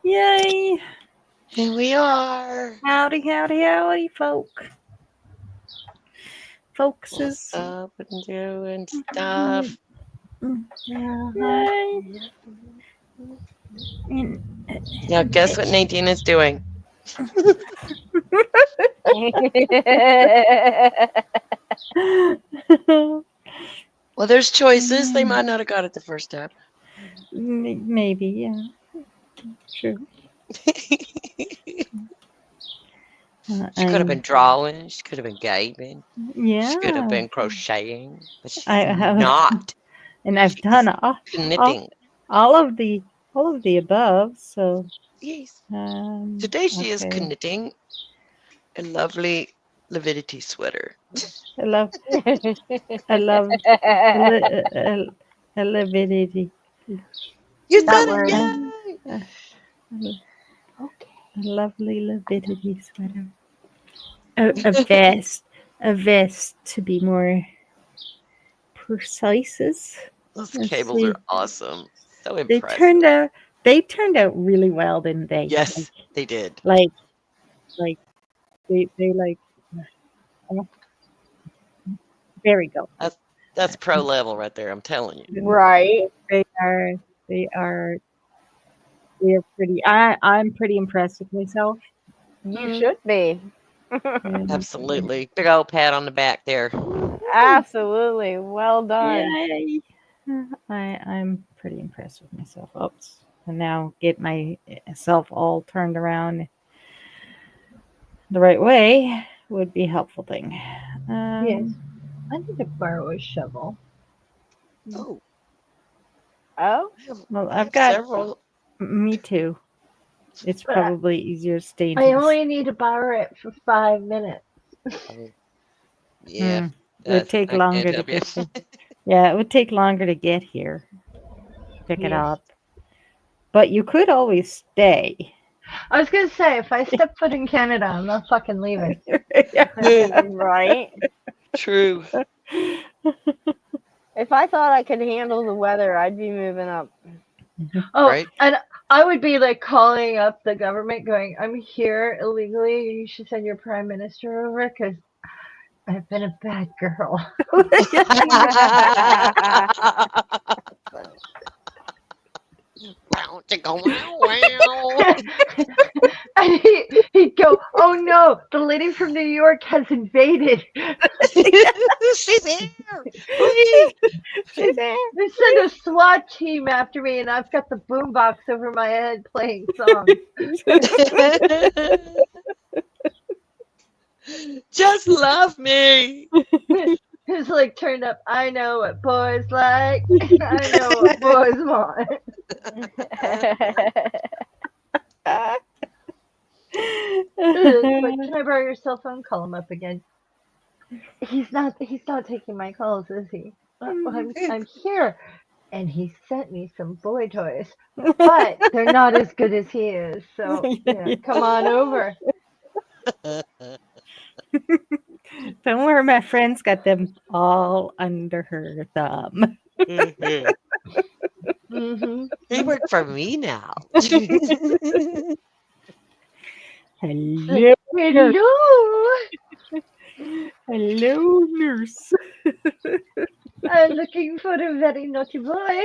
Yay! Here we are. Howdy, howdy, howdy, What's folkses. up and doing stuff? Yay! And, Now, guess what Nadine is doing? Well, there's choices. They might not have got it the first time. maybe, yeah. True. She could have been drawing. She could have been gaming. Yeah. She could have been crocheting. But she's I have not. and I've done Knitting. all of the above. So Yes. Today she is okay. knitting a lovely Leviticity sweater. I love Leviticity. You That said word. it, yay! Okay. A lovely Leviticity sweater. A vest to be more precise. Those Let's cables see. are awesome. So They impressive. turned out really well, didn't they? Yes, they did. Like they very good. That's pro level right there. I'm telling you. Right. They are pretty. I'm pretty impressed with myself. You should be. And, Absolutely. Big old pat on the back there. Absolutely. Well done. yay. I'm pretty impressed with myself. Oops. And now get myself all turned around the right way would be a helpful thing. Yes. I need to borrow a shovel. Oh, Oh? Well, I I've have got several. me too. It's But probably easier to stay into I this. only need to borrow it for 5 minutes. Oh, yeah. It would take I longer can't to help get you. there. Yeah, it would take longer to get here. Pick it Yes. up. But you could always stay. I was gonna say, if I step foot in Canada, I'm not fucking leaving. Right? True. If I thought I could handle the weather, I'd be moving up. Oh, Right? and I would be like calling up the government, going, "I'm here illegally. You should send your prime minister over because I've been a bad girl." And he'd go, "Oh no, the lady from New York has invaded." She's here. Please. They send a SWAT team after me, and I've got the boombox over my head playing songs. Just love me. It's like turned up. I know what boys like. I know what boys want. Like, can I borrow your cell phone? Call him up again. He's not taking my calls, is he? I'm here, and he sent me some boy toys, but they're not as good as he is. So come on over. Don't worry, my friend's got them all under her thumb. Mm-hmm. They work for me now. Hello, Hello. hello, nurse. I'm looking for a very naughty boy.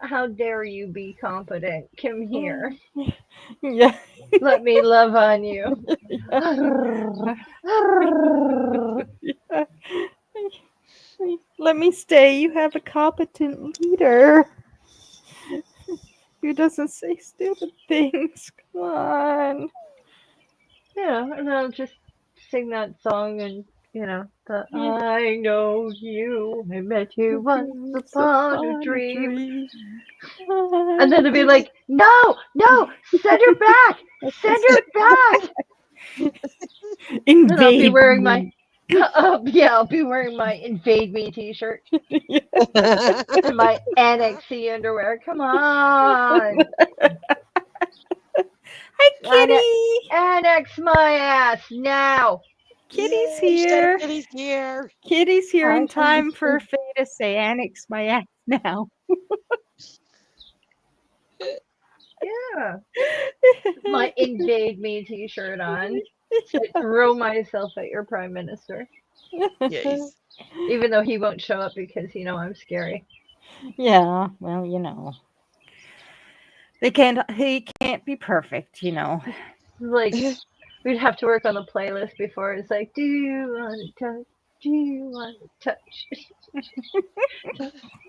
How dare you be confident? Come here. Yeah. Let me love on you. Let me stay. You have a competent leader who doesn't say stupid things. Come on. And I'll just sing that song and I know you. I met you once upon a dream. And then it'd be like, no, send her back. Send her back. Invade. And I'll be wearing my I'll be wearing my Invade Me t-shirt and my Annex C underwear. Come on. Hi, Kitty. Annex my ass now. Kitty's here. Kitty's here. Kitty's here Hi, in time for Faye to say, annex my ass now. Yeah. My invade me t-shirt on. To throw myself at your prime minister. Yes. Even though he won't show up because I'm scary. Yeah, well, you know. He can't be perfect, you know. Like, we'd have to work on the playlist before. It's like, do you want to touch? Do you want to touch?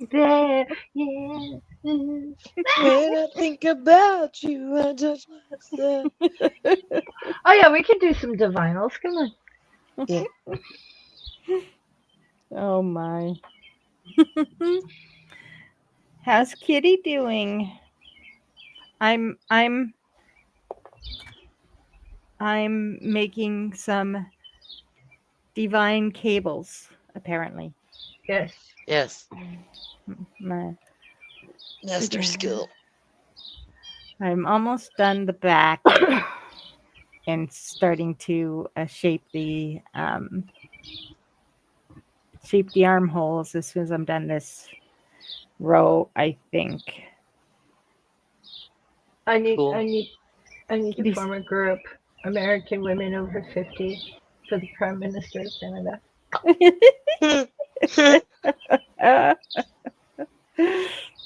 There, yeah. When I think about you, I touch myself. Oh yeah, we could do some divinals. Come on. Yeah. Oh my. How's Kitty doing? I'm I'm I'm making some divine cables apparently. Yes. Yes. My, Master skill. I'm almost done the back and starting to shape the armholes as soon as I'm done this row, I think. I need Cool. to Kitty's form a group, American Women Over 50, for the Prime Minister of Canada.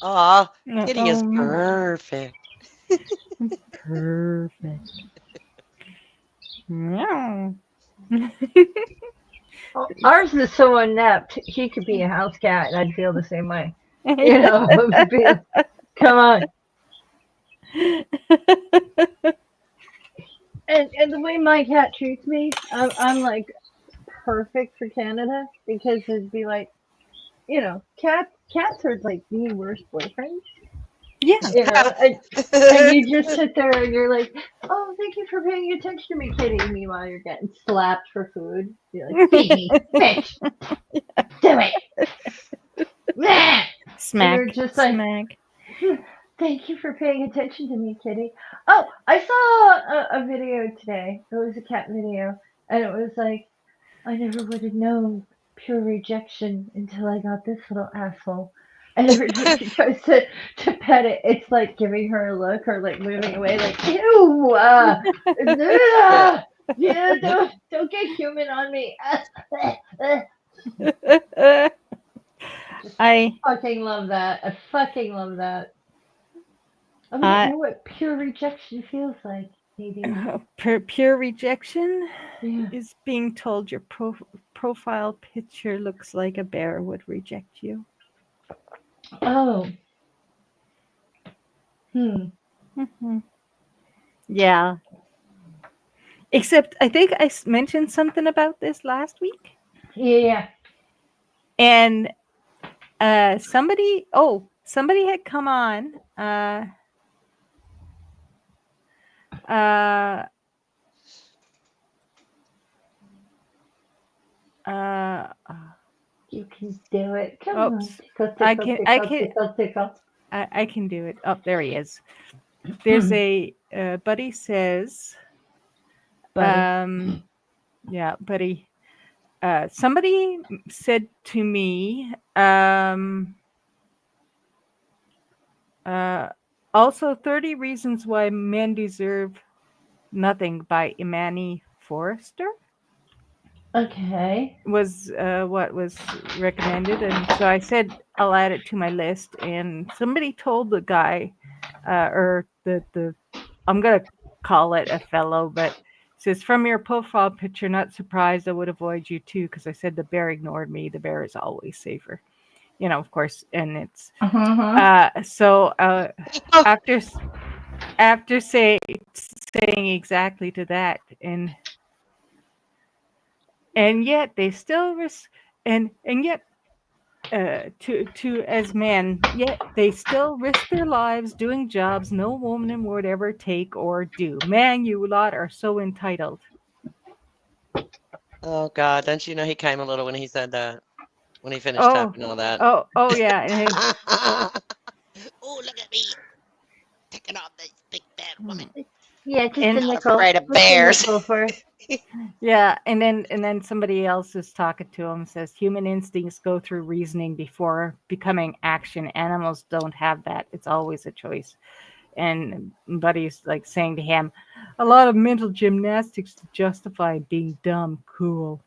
Aw, Kitty is um, perfect. perfect. Meow. Oh, ours is so inept. He could be a house cat, and I'd feel the same way. It'd be, come on. And the way my cat treats me, I'm like perfect for Canada because it'd be like, cats are like the worst boyfriends. Yeah. And you just sit there and you're like, oh, thank you for paying attention to me, kitty. Meanwhile, you're getting slapped for food. You're like, feed me, bitch, do it. Smack. And you're just like, Smack. thank you for paying attention to me, kitty. Oh, I saw a video today. It was a cat video, and it was like, I never would have known pure rejection until I got this little asshole. And every time she tries to pet it, it's like giving her a look or like moving away, like, ew, yeah, don't get human on me. I Fucking love that. I fucking love that. I don't know what pure rejection feels like, Nadine. pure rejection Yeah. is being told your profile picture looks like a bear would reject you. Oh. Mm-hmm. Yeah. Except I think I mentioned something about this last week. Yeah. And somebody had come on. You can do it. Come on. Tickle, I can do it. Oh, there he is. There's a Buddy says, Buddy. yeah, Buddy. Somebody said to me, also 30 Reasons Why Men Deserve Nothing by Imani Forrester. Okay. Was what was recommended, and so I said I'll add it to my list. And somebody told the guy, or the I'm gonna call it a fellow, but it says, from your profile picture, not surprised I would avoid you too, because I said the bear ignored me. The bear is always safer, of course. And it's so after saying exactly to that, and yet they still and yet to as men, yet they still risk their lives doing jobs no woman would ever take or do. Man, you lot are so entitled. Oh God! Don't you know he came a little when he said that? When he finished typing all that. Oh yeah. Oh, look at me taking off this big bad woman. Yeah, just a And nickel. Afraid of What's a bears. nickel for? yeah, and then somebody else is talking to him, says human instincts go through reasoning before becoming action. Animals don't have that. It's always a choice. And Buddy's like saying to him, a lot of mental gymnastics to justify being dumb cool.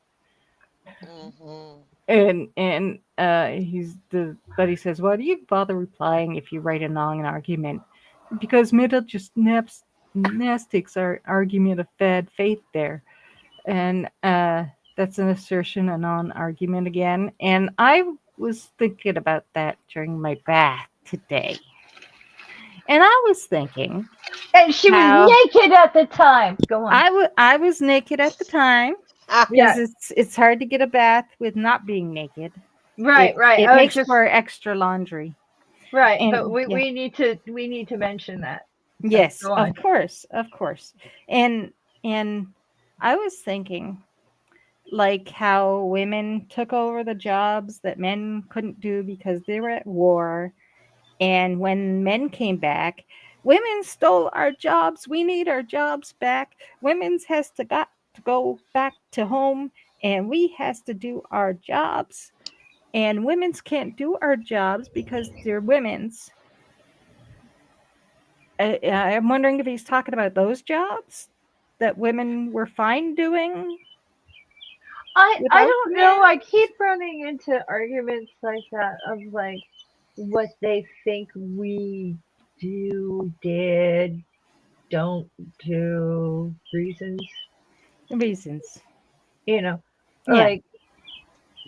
Hmm. And he's the Buddy says, why do you bother replying if you write a long argument? Because mental gymnastics are argument of bad faith there. And that's an assertion, a non-argument again. And I was thinking about that during my bath today. And I was thinking And she was how naked at the time. Go on. I was naked at the time because Yeah, it's hard to get a bath with not being naked. right, It right. it I was makes just for extra laundry. right, but And we, yeah, we need to mention that. So yes, go on. of course. And I was thinking like how women took over the jobs that men couldn't do because they were at war. And when men came back, women stole our jobs. We need our jobs back. Women's has to got to go back to home, and we has to do our jobs. And women's can't do our jobs because they're women's. I'm wondering if he's talking about those jobs that women were fine doing I without the don't know. men. I keep running into arguments like that of like what they think we do, did, don't do, reasons. Reasons. You know, Yeah, like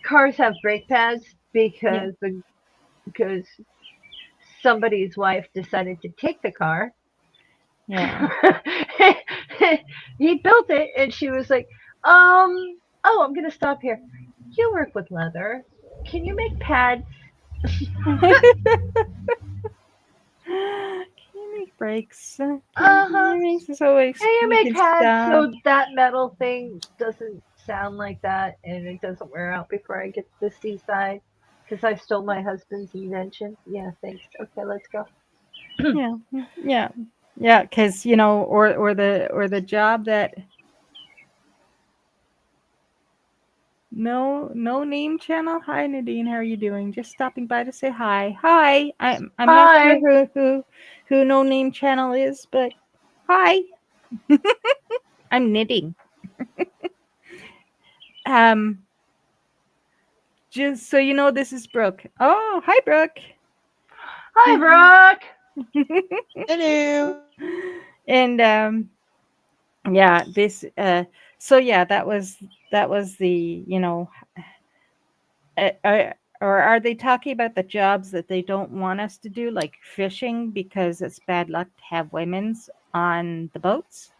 cars have brake pads yeah, because somebody's wife decided to take the car. yeah. He built it, and she was like, um, oh, I'm gonna stop here. You work with leather. Can you make pads? Can you make breaks? Can Uh-huh. you make so Can you we make can pads stop? so that metal thing doesn't sound like that and it doesn't wear out before I get to the seaside? Because I stole my husband's invention. Yeah, thanks. Okay, let's go. Yeah, yeah, yeah. Because or the job that no name channel. Hi Nadine, how are you doing? Just stopping by to say hi. Hi. I'm not sure Hi. who no name channel is, but hi. I'm knitting. Um, just so you know, this is Brooke. Oh, hi Brooke. Hi, Brock. Hello. And yeah, this so yeah, that was the or are they talking about the jobs that they don't want us to do, like fishing, because it's bad luck to have women's on the boats?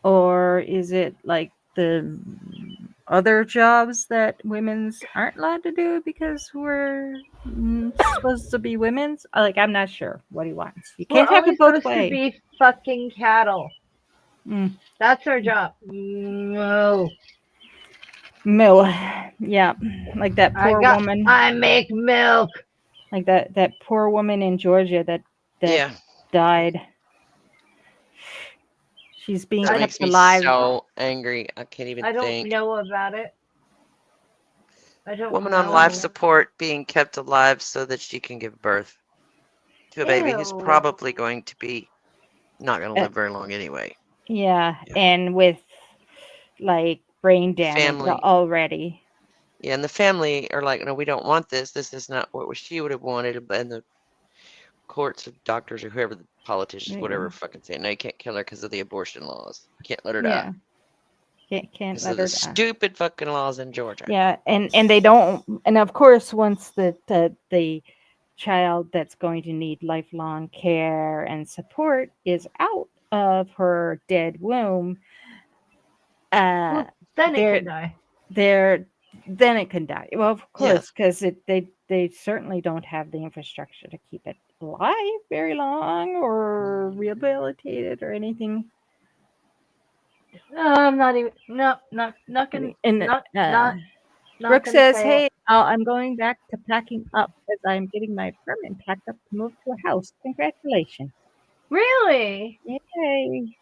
Or is it like the other jobs that women's aren't allowed to do because we're supposed to be women's? Like, I'm not sure what he wants. You We're can't have only it both supposed to way. be fucking cattle. Mm. That's our job. No. Mill, yeah, like that poor woman, I make milk. like that poor woman in Georgia that Yeah, died. She's being that I, kept makes me alive. so angry. I can't even I don't think. know about it. I don't Woman on life know. support being kept alive so that she can give birth to a baby who's Ew. probably going to be not going to Uh, live very long anyway. yeah, Yeah. and with like brain The damage family, already. yeah, and the family are like, no, we don't want this. This is not what she would have wanted. And the courts of doctors or whoever, the politicians, whatever, Mm, fucking say, no, you can't kill her because of the abortion laws. You can't let her die yeah, can't because let of the her die. stupid fucking laws in Georgia. Yeah, and they don't, and of course, once the child that's going to need lifelong care and support is out of her dead womb, uh, Well, then it they're can die. they're then it can die. Well, of course, Yes. because they certainly don't have the infrastructure to keep it alive very long or rehabilitated or anything. No, I'm not even. No, not gonna. And Not uh, not not Brooke gonna says, say it. "Hey, I'm going back to packing up as I'm getting my apartment packed up to move to a house. Congratulations." Really? Yay.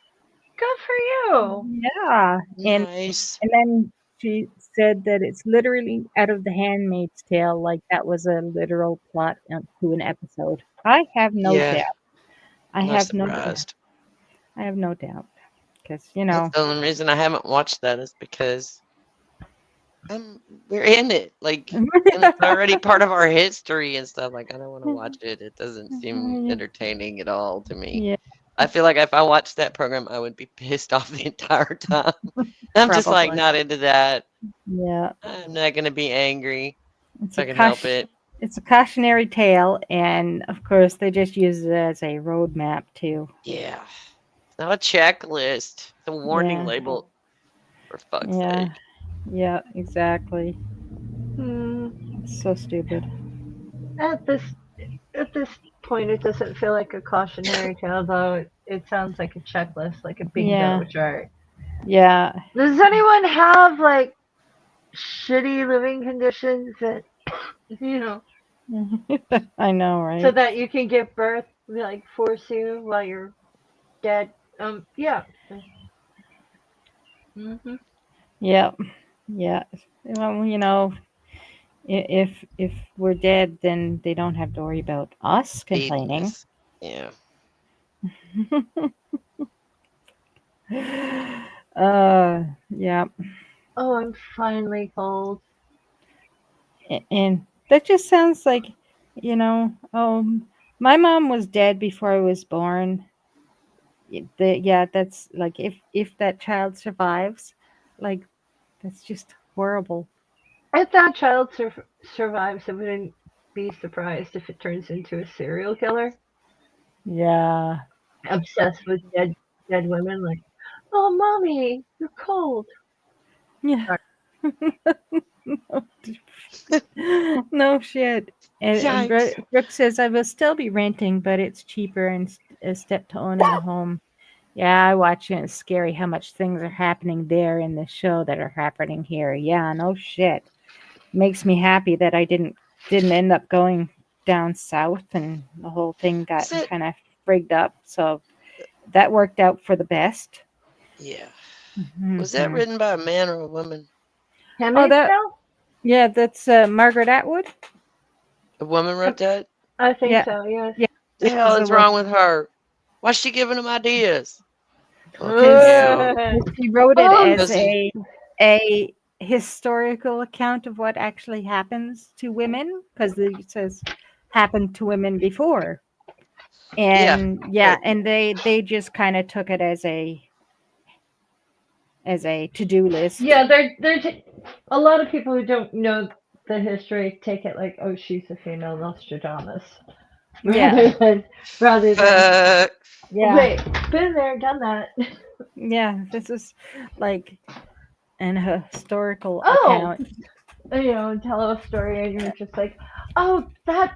Good for you. Yeah. Nice. And then she said that it's literally out of The Handmaid's Tale, like that was a literal plot to an episode. I have no Yeah, doubt. I not have no doubt. surprised. I have no doubt. Because, That's the only reason I haven't watched that is because we're in it. Like, and it's already part of our history and stuff. Like, I don't want to watch it. It doesn't seem entertaining at all to me. yeah, I feel like if I watched that program, I would be pissed off the entire time. I'm just like probably. not into that. Yeah. I'm not gonna be angry It's if a I can help it. it's a cautionary tale, and of course they just use it as a roadmap too. Yeah. It's not a checklist. It's a warning Yeah. label. For fuck's Yeah. sake. Yeah, exactly. Hmm. It's so stupid. At this point, it doesn't feel like a cautionary tale, though. It sounds like a checklist, like a Yeah. bingo chart. Yeah. Does anyone have like shitty living conditions that you know, I know, so right? that you can give birth, like force you while you're dead? Yeah. Hmm. Yeah. Yeah. Well, if we're dead, then they don't have to worry about us Feeding complaining. us. Yeah. Yeah. Oh, I'm finally cold. And that just sounds like, my mom was dead before I was born. Yeah, that's like if that child survives, like that's just horrible. If that child survives, I wouldn't be surprised if it turns into a serial killer, Yeah. obsessed with dead women. Like, oh, mommy, you're cold. Yeah. No shit. And Yikes. Brooke says I will still be renting, but it's cheaper and a step to owning a home. Yeah, I watch it. It's scary how much things are happening there in the show that are happening here. Yeah, no shit. Makes me happy that I didn't end up going down south and the whole thing got Is it? kind of frigged up. So that worked out for the best. Yeah. Was that Mhm. written by a man or a woman? Oh, Handmaid's that Tale? yeah, that's Margaret Atwood. A woman wrote that? I think Yeah, so. Yes. yeah, The it hell was a is woman. wrong with her? Why's she giving him ideas? Okay, Because hell. she wrote it Oh, as Does he? a historical account of what actually happens to women, because it says happened to women before, Yeah. and yeah, But and they just kind of took it as a to-do list. yeah. There's a lot of people who don't know the history take it like, oh, she's a female Nostradamus, Yeah, rather than fuck. yeah, wait, been there, done that. yeah. This is like an historical Oh, account. tell a story, and you're just like, oh, that's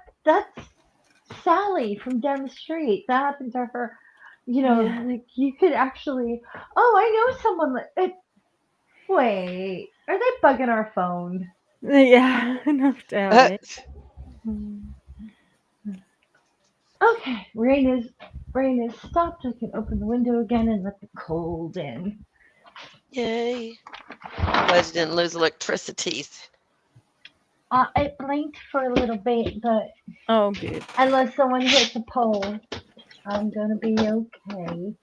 Sally from down the street. That happened to her. Yeah, Like you could actually. Oh, I know someone. Wait, are they bugging our phone? yeah, no doubt it. Okay, rain is stopped. I can open the window again and let the cold in. Yay. Glad you didn't lose electricity. It blinked for a little bit, but Oh, good. unless someone hits a pole, I'm gonna be okay.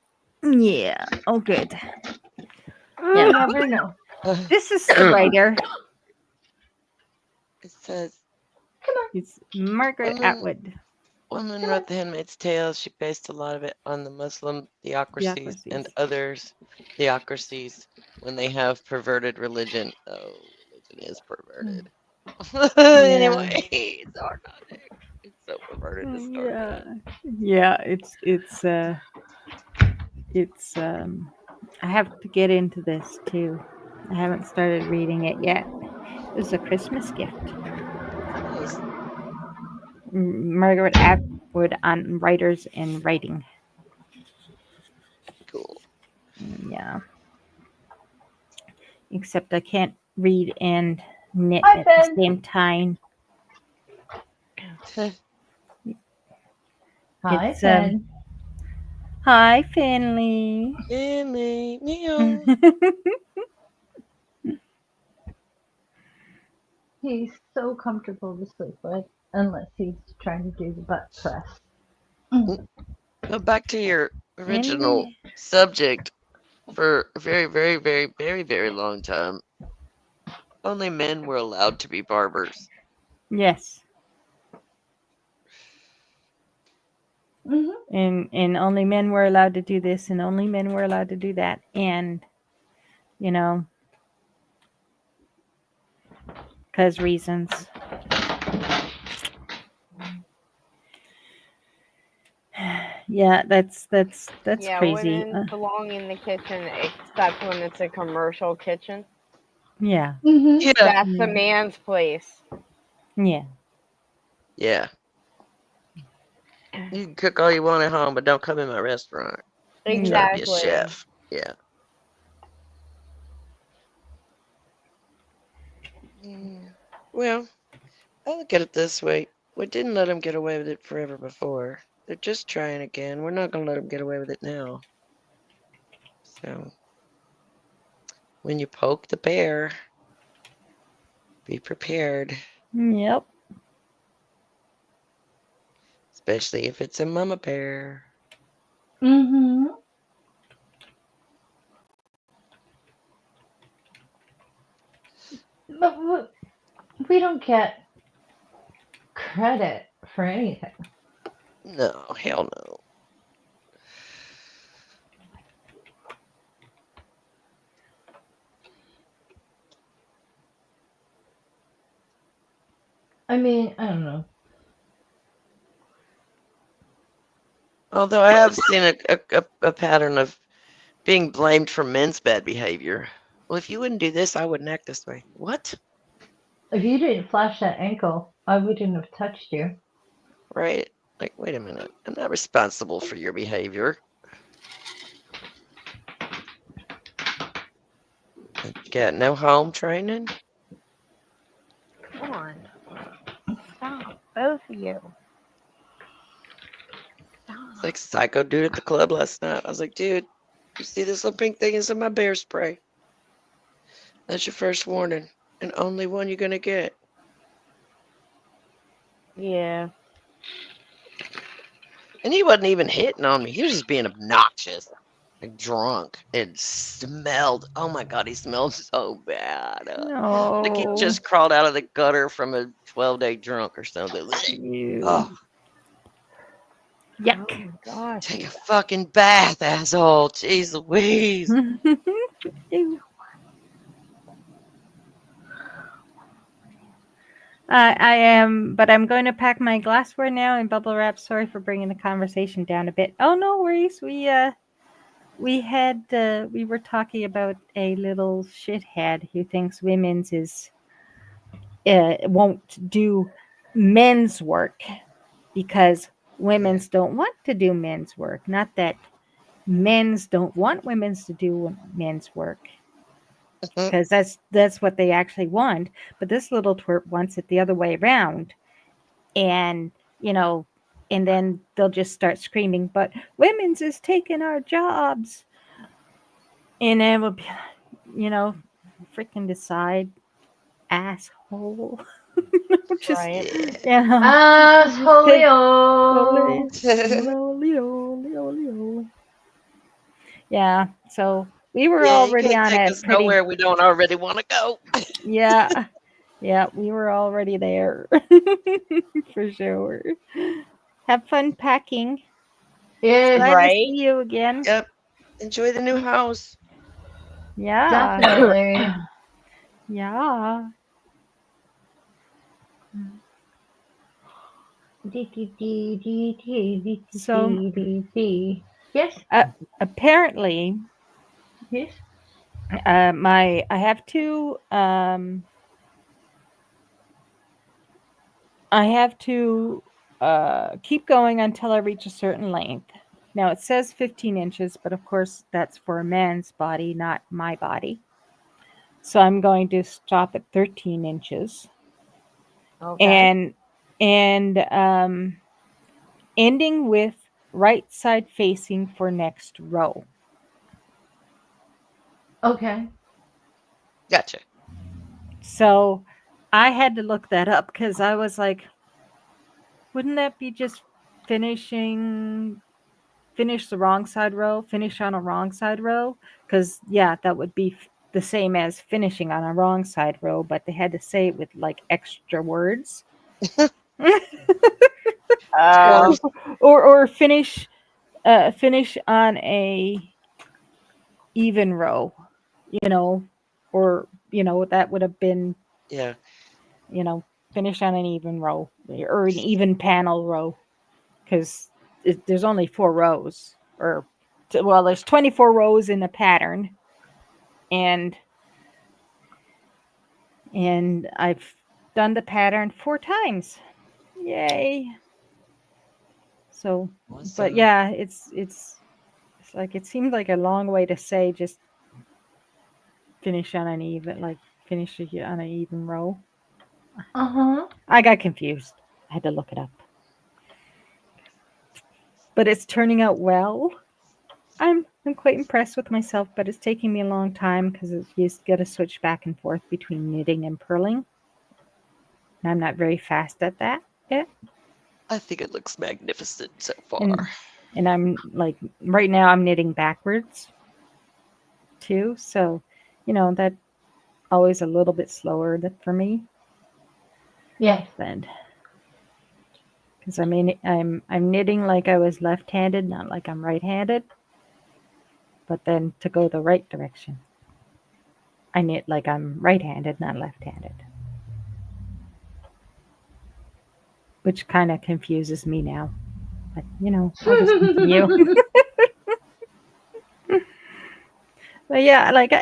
Yeah. Oh, good. You Yeah. never know. This is the writer. It says, Come on, It's Margaret women Atwood. woman come on. wrote The Handmaid's Tale. She based a lot of it on the Muslim theocracies and Theocracies. others theocracies when they have perverted religion. Oh, religion is perverted. Yeah. Anyway, it's hard not to. It's so perverted to start Yeah. with. Yeah. It's I have to get into this too. I haven't started reading it yet. It was a Christmas gift. Nice. Margaret Atwood on writers and writing. Cool. Yeah. Except I can't read and knit Hi, at the Ben. same time. Hi, It's Ben. Hi, Finley. Finley, meow. He's so comfortable to sleep with, unless he's trying to do the butt press. Mm. Go back to your original Finley. subject. For a very, very, very, very, very long time, only men were allowed to be barbers. Yes. Hmm. And only men were allowed to do this, and only men were allowed to do that. And, you know, because reasons. Yeah, that's Yeah, crazy. women belong in the kitchen except when it's a commercial kitchen. Yeah. Hmm. Yeah. That's the man's place. Yeah. Yeah. You can cook all you want at home, but don't come in my restaurant. Yeah. Try to be a Exactly. chef. Yeah. Yeah. Well, I look at it this way. We didn't let them get away with it forever before. They're just trying again. We're not going to let them get away with it now. So, when you poke the bear, be prepared, Yep. especially if it's a mama bear. Hmm. But we don't get credit for anything. No, hell no. I mean, I don't know. Although I have seen a pattern of being blamed for men's bad behavior. Well, if you wouldn't do this, I wouldn't act this way. What? If you didn't flash that ankle, I wouldn't have touched you. Right? Like, wait a minute. I'm not responsible for your behavior. Got no home training? Come on. Stop. Both of you. It's Stop. like psycho dude at the club last night. I was like, dude, you see this little pink thing is in my bear spray. That's your first warning, and only one you're gonna get. Yeah. And he wasn't even hitting on me. He was just being obnoxious, like drunk. It smelled. Oh my god, he smelled so bad. Like he No. just crawled out of the gutter from a 12-day drunk or something. You. Oh, Oh Yuck. my gosh. take a fucking bath, asshole. Jeez Louise. Ew. I am, but I'm going to pack my glassware now and bubble wrap. Sorry for bringing the conversation down a bit. Oh, no worries. We were talking about a little shithead who thinks women's is won't do men's work because women's don't want to do men's work. Not that men's don't want women's to do men's work, because that's what they actually want. But this little twerp wants it the other way around, and you know, and then they'll just start screaming, "But women's is taking our jobs," and it will be, you know, freaking decide, asshole. Just Right. Yeah. take Assholio. yeah. So we were Yeah, you already can't on take a us pretty nowhere we don't already want to go. yeah. Yeah, we were already there for sure. Have fun packing. Yes, Glad to Right. see you again. Yep. Enjoy the new house. Yeah. definitely. Yeah. So Yes, apparently, yes. my I have to keep going until I reach a certain length. Now it says 15 inches, but of course that's for a man's body, not my body. So I'm going to stop at 13 inches Okay. and ending with right side facing for next row. Okay. Gotcha. So I had to look that up because I was like, wouldn't that be just finish the wrong side row, finish on a wrong side row? Because, yeah, that would be the same as finishing on a wrong side row, but they had to say it with like extra words. Oh, Course. or finish on a even row, you know, or that would have been, Yeah. you know, finish on an even row or an even panel row because there's only 4 rows well, there's 24 rows in the pattern, and I've done the pattern 4 times. Yay. So, but Awesome. yeah, it's like it seemed like a long way to say just finish on an even finish on an even row. Uh-huh. I got confused. I had to look it up. But it's turning out well. I'm quite impressed with myself, but it's taking me a long time because you got to switch back and forth between knitting and purling. And I'm not very fast at that yet. I think it looks magnificent so far. And I'm like right now I'm knitting backwards too, so that always a little bit slower for me. Yes. But because I'm knitting like I was left-handed, not like I'm right-handed. But then to go the right direction, I knit like I'm right-handed, not left-handed, which kind of confuses me now. But I'll just continue. But yeah, like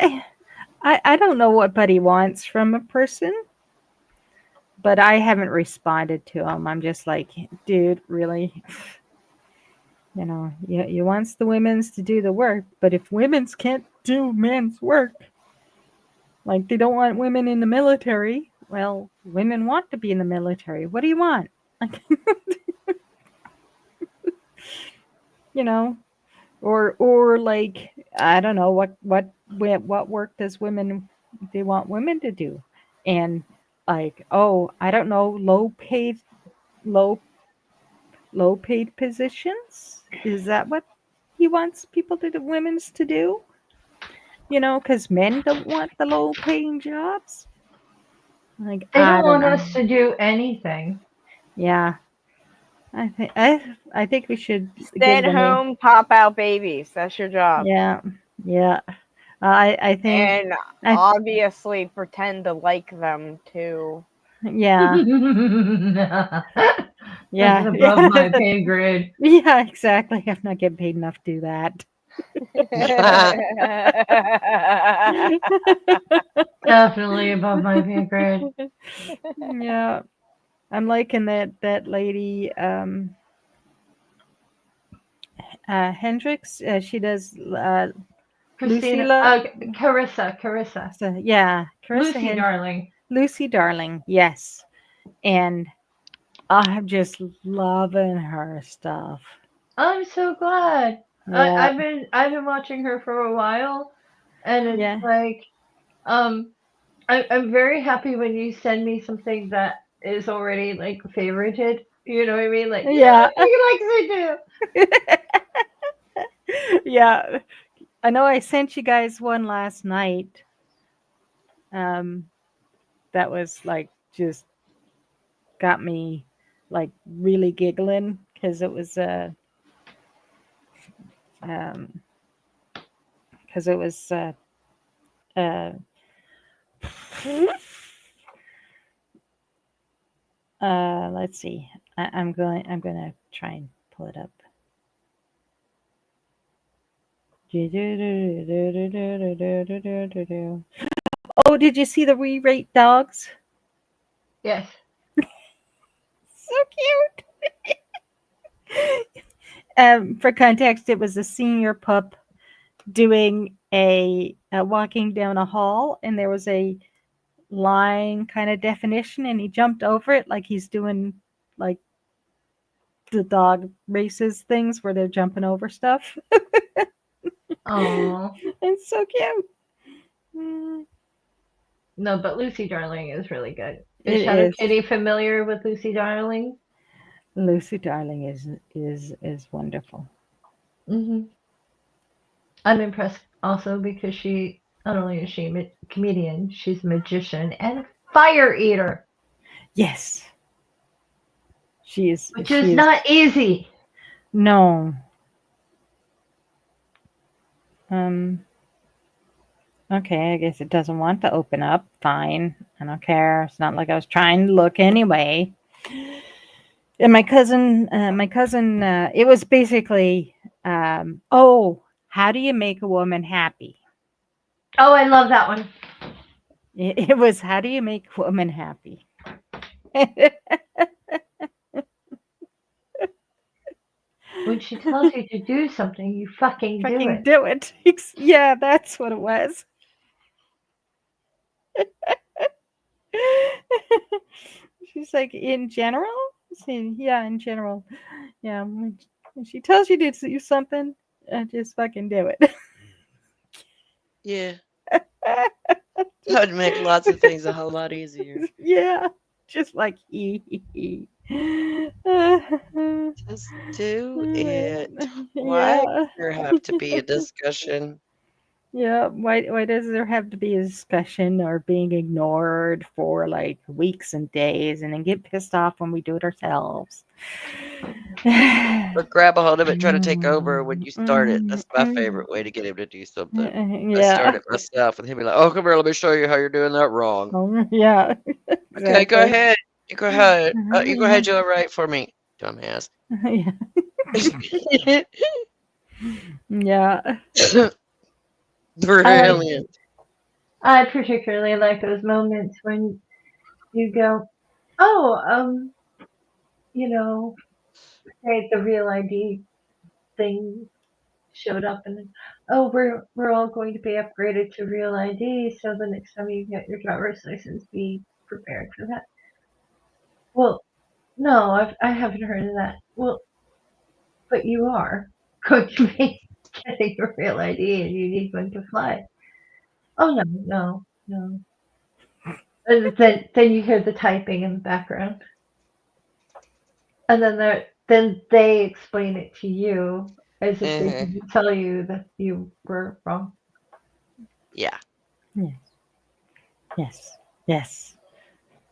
I don't know what Buddy wants from a person, but I haven't responded to him. I'm just like, dude, really? You wants the women's to do the work, but if women's can't do men's work, like they don't want women in the military, well, women want to be in the military. What do you want? Like, you know, or like I don't know what work does women they want women to do, and like I don't know low low paid positions. Is that what he wants people to do, women's to do? Because men don't want the low paying jobs. Like They I don't don't want know. us to do anything. Yeah, I think we should stay give at the name. home, pop out babies. That's your job. Yeah, yeah. I think And I obviously pretend to like them too. yeah That's yeah above my yeah pay grade. yeah exactly. I'm not getting paid enough to do that. Definitely above my pay grade. Yeah, I'm liking that lady Hendrix. She does Christina, Lucilla. Carissa. So, yeah, Carissa Lucy, darling. Lucy Darling. Yes, and I'm just loving her stuff. I'm so glad. Yeah, I've been watching her for a while, and it's yeah, like I'm very happy when you send me something that is already like favorited. You know what I mean? Like, yeah, yeah, he likes it yeah. I know I sent you guys one last night. Um, that was like just got me like really giggling because it was um because it was uh let's see. I'm gonna try and pull it up. Oh, did you see the re-rate dogs? Yes. So cute. For context, it was a senior pup doing a walking down a hall, and there was a line kind of definition, and he jumped over it like he's doing like the dog races things where they're jumping over stuff. Oh It's so cute. Mm, no, but Lucy Darling is really good. It Is Shadow is. Kitty familiar with Lucy Darling? Lucy Darling is wonderful. Hmm. I'm impressed also because she not only is she a comedian, she's a magician and fire eater, Yes, she is. which She is is. not easy. No. Um. Okay, I guess it doesn't want to open up. Fine. I don't care. It's not like I was trying to look anyway. And my cousin, it was basically, oh, how do you make a woman happy? Oh, I love that one. It was, how do you make a woman happy? When she tells you to do something, you fucking do Fucking it. do it. Yeah, that's what it was. She's like, in general? Yeah, in general. Yeah, when she tells you to do something, just fucking do it. Yeah. That would make lots of things a whole lot easier. Yeah, just like he. Just do it. Why does Yeah. there have to be a discussion? Yeah, why does there have to be a discussion or being ignored for like weeks and days and then get pissed off when we do it ourselves? Or grab a hold of it, try to take over when you start it. That's my favorite way to get him to do something. I start Yeah. it myself, and he'll be like, "Oh, come here, let me show you how you're doing that wrong." Yeah. Okay, go Exactly. ahead. You go ahead. You go Yeah. ahead, do it right for me, dumbass. Yeah. Yeah. I Brilliant. I particularly like those moments when you go, oh, you know, say the real ID thing showed up, and oh, we're all going to be upgraded to real ID, so the next time you get your driver's license, be prepared for that. Well, no, I haven't heard of that. Well, but you are going to be getting a real ID, and you need one to fly. Oh no. And then you hear the typing in the background, and then they explain it to you as if they Hmm. didn't tell you that you were wrong. Yeah. Yes. Yes. Yes.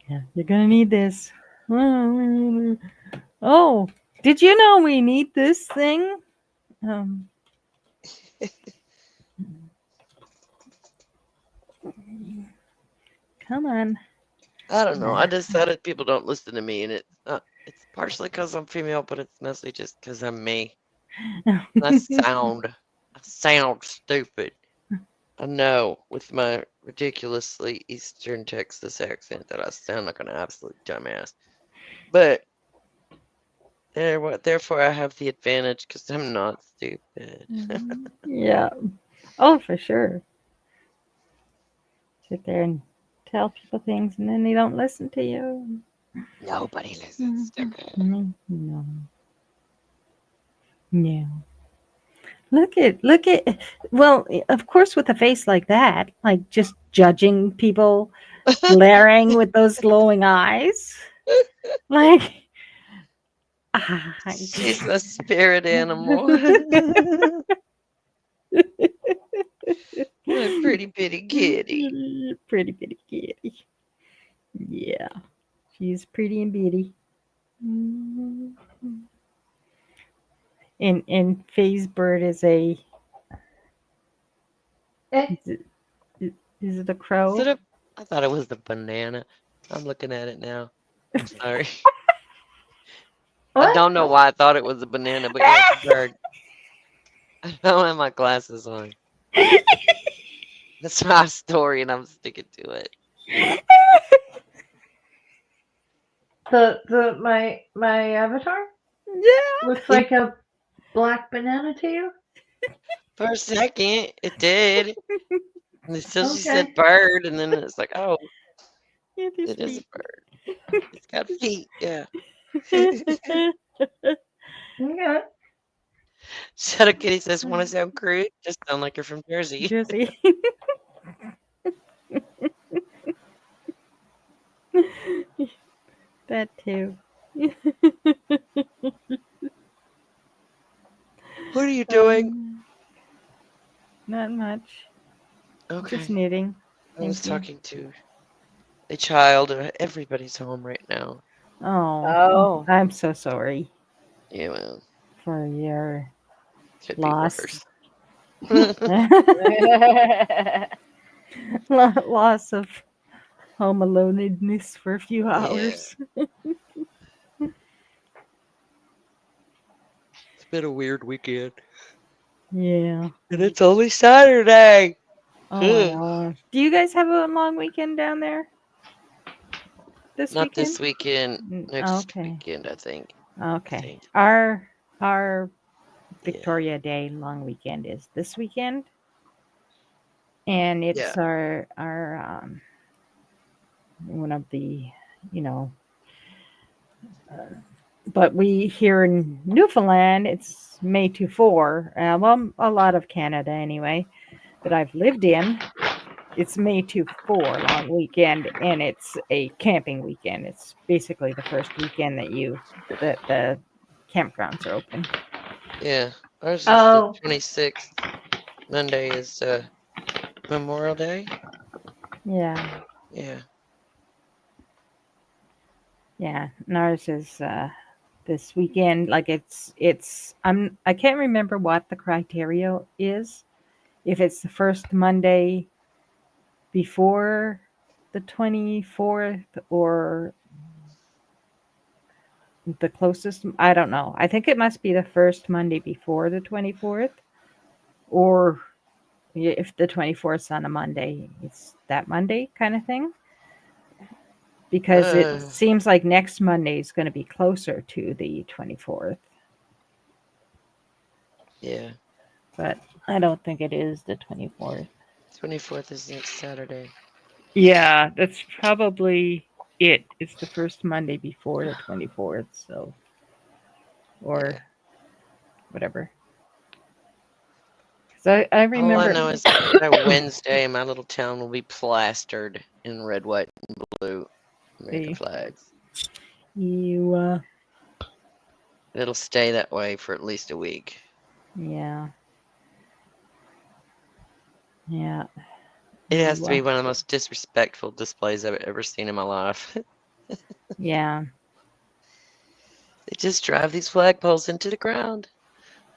Yeah. You're gonna need this. Oh, did you know we need this thing? Um, come on. I don't know. I decided people don't listen to me, and it's partially because I'm female, but it's mostly just because I'm me. I sound stupid. I know with my ridiculously Eastern Texas accent that I sound like an absolute dumbass. But therefore I have the advantage because I'm not stupid. Yeah. Oh, for sure. Sit there and tell people things and then they don't listen to you. Nobody listens to me. No. No. Look at, well, of course, with a face like that, like just judging people, glaring with those glowing eyes. Like, She's a spirit animal. My pretty bitty kitty. Pretty bitty kitty. Yeah, she's pretty and bitty. And Faye's bird is a Eh, is is it a Is it crow? I thought it was the banana. I'm looking at it now. I'm sorry. I what? don't know why I thought it was a banana, but yeah, it's a bird. I don't have my glasses on. That's my story, and I'm sticking to it. My avatar Yeah. looks like a black banana to you. For a second, it did. And until she Okay. said bird, and then it's like, oh, It is it is a me. bird. It's got feet, yeah. Okay. Shadow Kitty says, "Want to sound crude? Just sound like you're from Jersey." Jersey. That too. What are you doing? Not much. Just Okay. knitting. I was Thank you. talking to a child. Everybody's home right now. Oh, Oh. I'm so sorry Yeah, well, for your could be loss. worse. Loss of home aloneness for a few Yeah, hours. it's been a weird weekend. Yeah. And it's only Saturday. Oh my gosh. Do you guys have a long weekend down there this Not weekend? this weekend. Next Okay. weekend, I think. Okay. Our Yeah. Victoria Day long weekend is this weekend, and it's Yeah. our one of the, you know, but we here in Newfoundland it's May to 4. Well, a lot of Canada anyway that I've lived in. It's May to 4 long weekend, and it's a camping weekend. It's basically the first weekend that the campgrounds are open. Yeah. Ours is the Oh, 26th. Monday is Memorial Day. Yeah, Yeah. yeah. And ours is this weekend. Like I can't remember what the criteria is. If it's the first Monday before the 24th or the closest, I don't know. I think it must be the first Monday before the 24th, or if the 24th is on a Monday, it's that Monday kind of thing. Because it Uh, seems like next Monday is going to be closer to the 24th, yeah. but I don't think it is the 24th. 24th is next Saturday. Yeah, that's probably it. It's the first Monday before the 24th, so, or Yeah. whatever. So I All I remember. know is by Wednesday, my little town will be plastered in red, white, and blue American See, flags. you, It'll stay that way for at least a week. yeah, yeah, It has to you, be one of the most disrespectful displays I've ever seen in my life. yeah, They just drive these flagpoles into the ground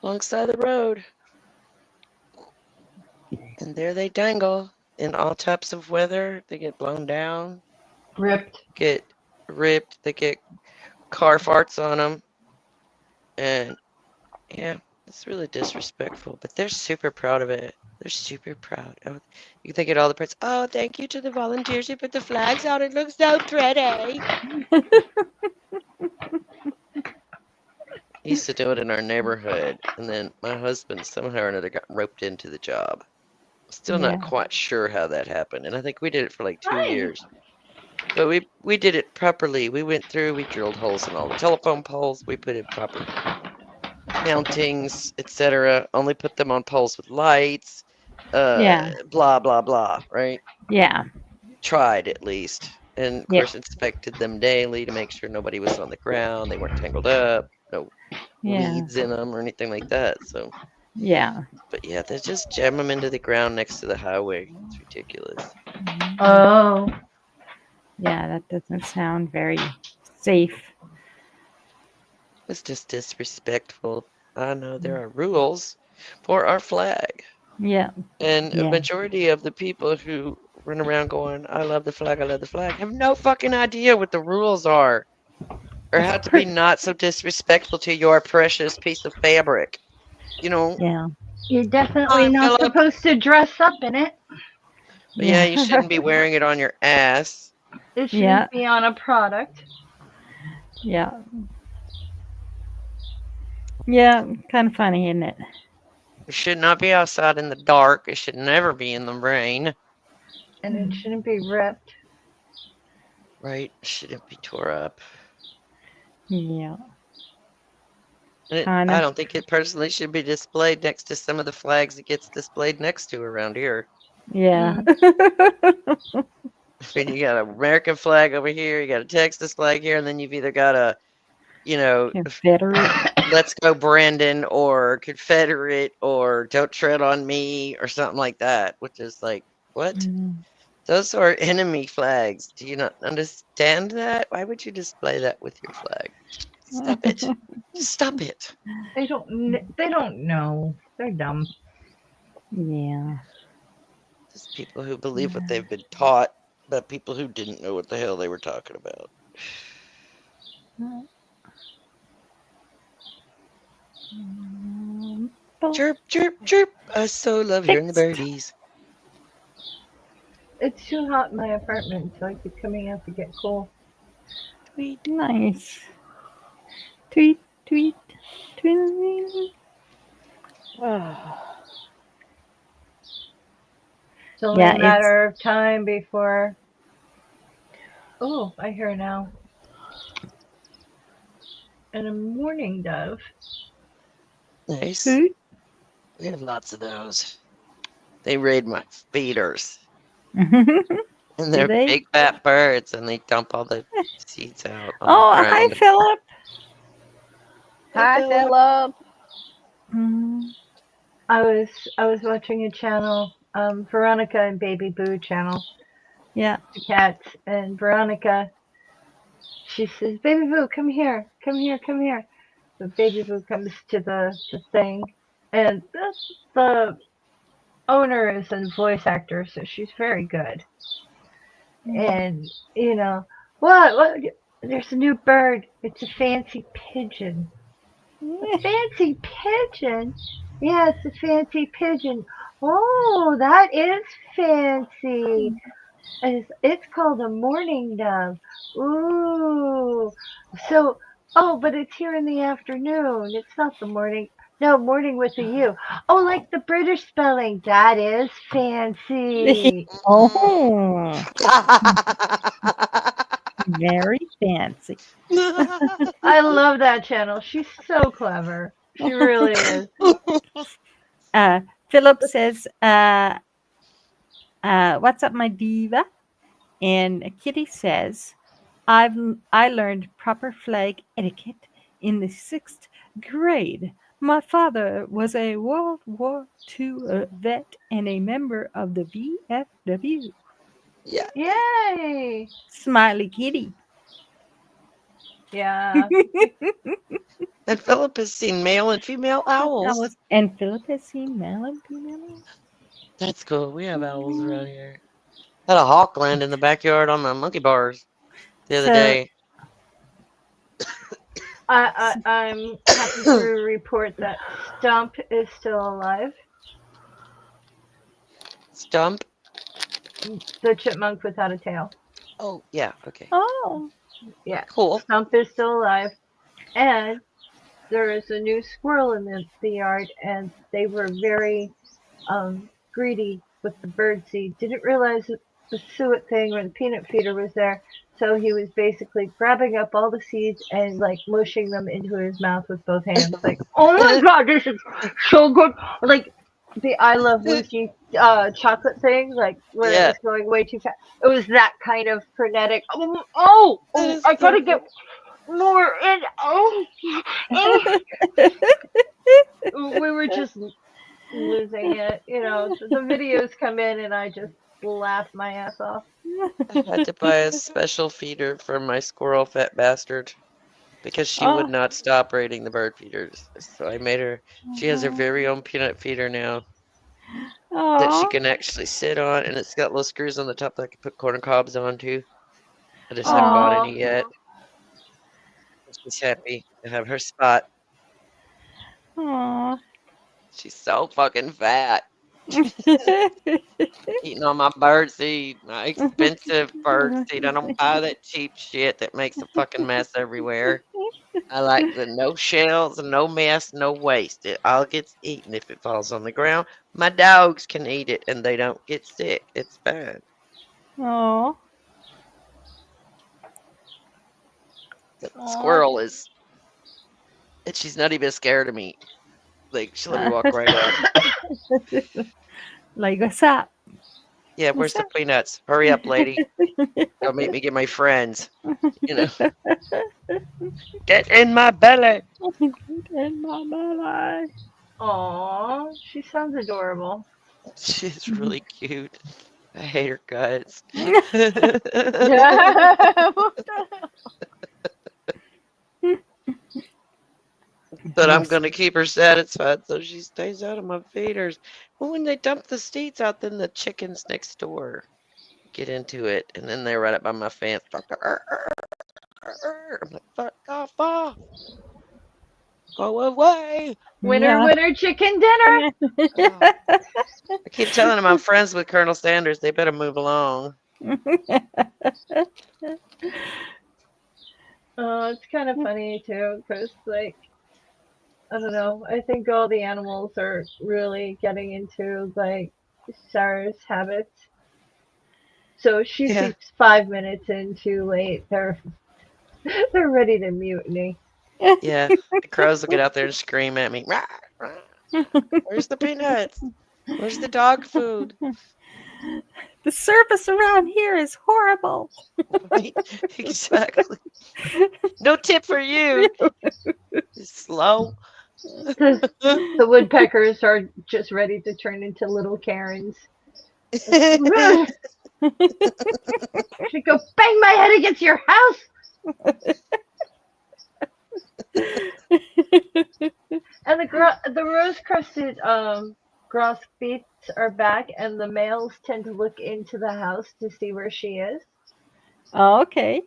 alongside the road. And there they dangle in all types of weather. They get blown down, ripped. get ripped, they get car farts on them. And yeah, it's really disrespectful, but they're super proud of it. They're super proud. Oh, you think at all the parents, oh, thank you to the volunteers who put the flags out. It looks so pretty. He used to do it in our neighborhood, and then my husband somehow or another got roped into the job. Still yeah, not quite sure how that happened, and I think we did it for like 2 Hi. years. But we did it properly. We went through, we drilled holes in all the telephone poles, we put in proper mountings, etc. Only put them on poles with lights, yeah, blah blah blah, right? yeah, Tried at least. And of yeah, course inspected them daily to make sure nobody was on the ground, they weren't tangled up, no yeah, weeds in them or anything like that. So, yeah. but yeah, they just jam them into the ground next to the highway. It's ridiculous. Oh, Yeah, that doesn't sound very safe. It's just disrespectful. I know there are rules for our flag. Yeah, And a yeah, majority of the people who run around going, I love the flag, have no fucking idea what the rules are or how to be not so disrespectful to your precious piece of fabric. You know, yeah, you're definitely hi, not Philip. supposed to dress up in it. But yeah, yeah, you shouldn't be wearing it on your ass. It yeah, shouldn't be on a product. yeah, yeah. Kind of funny, isn't it? You should not be outside in the dark. It should never be in the rain. And it shouldn't be ripped. Right? It shouldn't be tore up. Yeah. And Kind I of. don't think it personally should be displayed next to some of the flags it gets displayed next to around here. Yeah. I mean, you got an American flag over here, you got a Texas flag here, and then you've either got a, you know, Confederate. Let's Go Brandon or Confederate or Don't Tread on Me or something like that, which is like, what? Mm. Those are enemy flags. Do you not understand that? Why would you display that with your flag? Stop it. Just stop it. They don't know. They're dumb. Yeah. Just people who believe what they've been taught, but people who didn't know what the hell they were talking about. Chirp, chirp, chirp. I so love hearing the Fixed. birdies. It's too hot in my apartment, so I keep coming out to get cool. Tweet. Nice. Tweet, tweet, tweet. It's only Yeah, a matter of time before. Oh, I hear now. And a mourning dove. Nice. Hoot. We have lots of those. They raid my feeders. And Do they're they? big fat birds, and they dump all the seeds out on Oh, the hi, ground. Philip. Hi, Philip. Mm. I was watching a channel, Veronica and Baby Boo channel, Yeah. the cats, and Veronica, she says, "Baby Boo, come here, come here, come here." So Baby Boo comes to the thing, and the owner is a voice actor, so she's very good. And what? There's a new bird. It's a fancy pigeon. A fancy pigeon? Yeah, it's a fancy pigeon. Oh, that is fancy. It's called a mourning dove. Ooh. So, oh, but it's here in the afternoon. It's not the morning. No, morning with a U. Oh, like the British spelling. That is fancy. Oh, very fancy. I love that channel. She's so clever. She really is. Philip says, "What's up, my diva?" And Kitty says, I learned proper flag etiquette in the 6th grade. My father was a World War II vet and a member of the VFW." Yeah. Yay! Smiley Kitty. Yeah. And Philip has seen male and female owls. And Philip has seen male and female. That's cool. We have owls around here. Had a hawk land in the backyard on the monkey bars the other So, day. I'm happy to report that Stump is still alive. Stump? The chipmunk without a tail. Oh, yeah. Okay. oh, Yeah. Cool. Stump is still alive. And there is a new squirrel in the yard, and they were very greedy with the bird seed. Didn't realize that the suet thing or the peanut feeder was there. So he was basically grabbing up all the seeds and like mushing them into his mouth with both hands. Like, oh my god, this is so good. Like the I Love Lucy chocolate thing, like where it Yeah. was going way too fast. It was that kind of frenetic. Oh, I gotta get more in. Oh, we were just losing it. The videos come in and I just laugh my ass off. I had to buy a special feeder for my squirrel fat bastard because she would not stop raiding the bird feeders. So I made her, she has her very own peanut feeder now that she can actually sit on, and it's got little screws on the top that I can put corn cobs on too. I just haven't bought Aw. any yet. She's happy to have her spot. Aw. She's so fucking fat. Eating all my bird seed, my expensive bird seed. I don't buy that cheap shit that makes a fucking mess everywhere. I like the no shells, no mess, no waste. It all gets eaten if it falls on the ground. My dogs can eat it and they don't get sick. It's fine. Oh. The squirrel is And she's not even scared of me. Like, she let me walk right up. Like, what's up? Yeah, What's where's the up? peanuts? Hurry up, lady. Don't make me get my friends. You know, get in my belly. In my belly. Aw, she sounds adorable. She's really cute. I hate her guts. But I'm Yes. going to keep her satisfied so she stays out of my feeders. Well, when they dump the seeds out, then the chickens next door get into it, and then they run up by my fence. I'm like, fuck off. Go away. Winner, Yeah. winner, chicken dinner. Oh. I keep telling them I'm friends with Colonel Sanders. They better move along. It's kind of funny too, because like I don't know. I think all the animals are really getting into like Sarah's habits. So if she Yeah. sleeps 5 minutes in too late, they're ready to mutiny. Yeah. The crows will get out there and scream at me. Rah, rah. Where's the peanuts? Where's the dog food? The service around here is horrible. Right? Exactly. No tip for you. Slow. The woodpeckers are just ready to turn into little Karens. She go bang my head against your house. And the rose crusted grosbeaks are back, and the males tend to look into the house to see where she is. Oh, okay.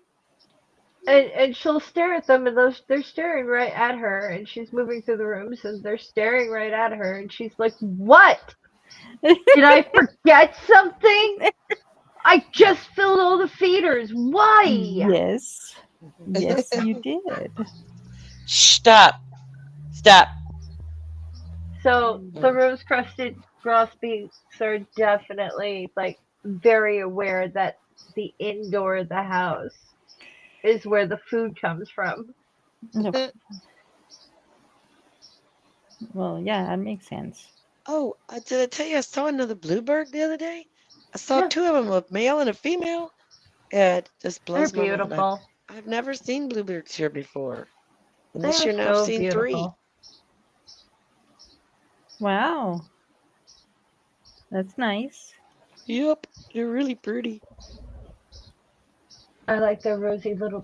And she'll stare at them, and they're staring right at her, and she's moving through the rooms, and they're staring right at her, and she's like, "What? Did I forget something? I just filled all the feeders. Why?" Yes. Yes, you did. Stop. Stop. So the rose crusted grosbeaks are definitely like very aware that the indoor of the house is where the food comes from. Well, yeah, that makes sense. Oh, did I tell you I saw another bluebird the other day? I saw Yeah, two of them, a male and a female. Yeah, it just they're blows my mind. beautiful. I've never seen bluebirds here before. And They this are year now I've so seen three. beautiful. Wow. That's nice. Yep, they're really pretty. I like their rosy little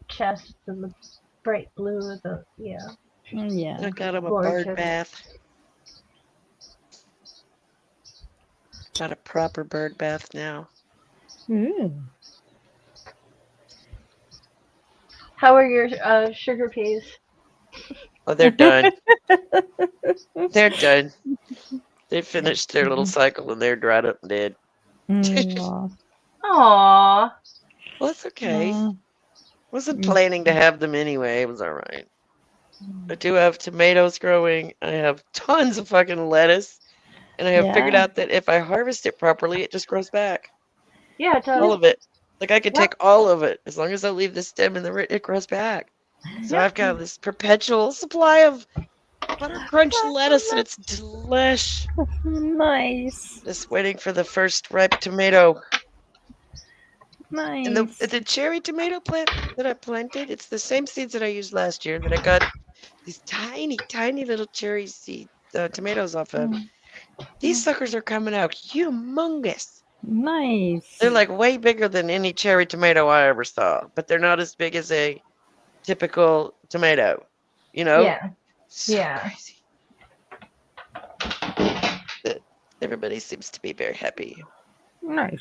chests and the bright blue of the Yeah. I got them a bird gorgeous. bath. Got a proper bird bath now. Ooh. How are your sugar peas? Oh, they're done. They're done. They finished their little cycle and they're dried up and dead. Aw. Aww. Well, it's okay. Aw. Wasn't planning to have them anyway. It was all right. I do have tomatoes growing. I have tons of fucking lettuce. And I have figured Yeah. out that if I harvest it properly, it just grows back. Yeah, it All does. of it. Like I could Yep. take all of it. As long as I leave the stem in the root, it grows back. So Yep. I've got this perpetual supply of butter crunch lettuce and it's delish. Nice. Just waiting for the first ripe tomato. And Nice. the cherry tomato plant that I planted, it's the same seeds that I used last year that I got these tiny, tiny little cherry seed tomatoes off of. These suckers are coming out humongous. Nice. They're like way bigger than any cherry tomato I ever saw, but they're not as big as a typical tomato. You know? Yeah. So Yeah. crazy. But everybody seems to be very happy. Nice.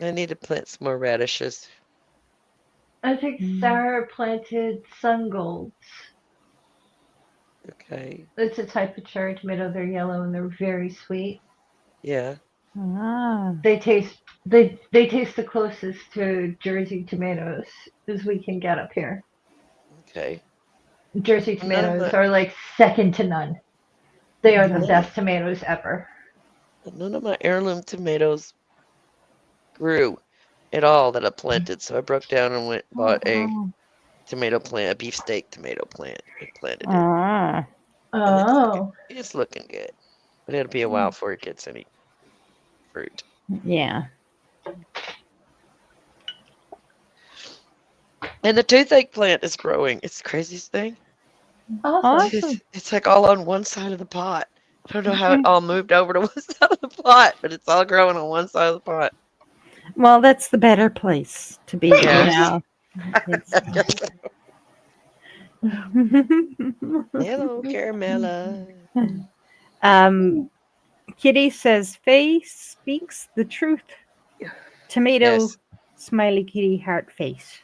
I need to plant some more radishes. I think Sarah planted sun golds. Okay. It's a type of cherry tomato. They're yellow and they're very sweet. Yeah. Ah. They taste the closest to Jersey tomatoes as we can get up here. Okay. Jersey None of tomatoes my are like second to none. They are the none, best tomatoes ever. none of my heirloom tomatoes grew at all that I planted, so I broke down and bought a Oh. tomato plant, a beefsteak tomato plant. We planted it. Ah. And Oh. it's looking good. But it'll be a while before it gets any fruit. Yeah. And the toothache plant is growing. It's the craziest thing. Awesome. Awesome. It's like all on one side of the pot. I don't know how it all moved over to one side of the pot, but it's all growing on one side of the pot. Well, that's the better place to be Yes. now. It's... Hello, Caramella. Kitty says, Faye speaks the truth. Tomato, Yes. smiley kitty, heart face.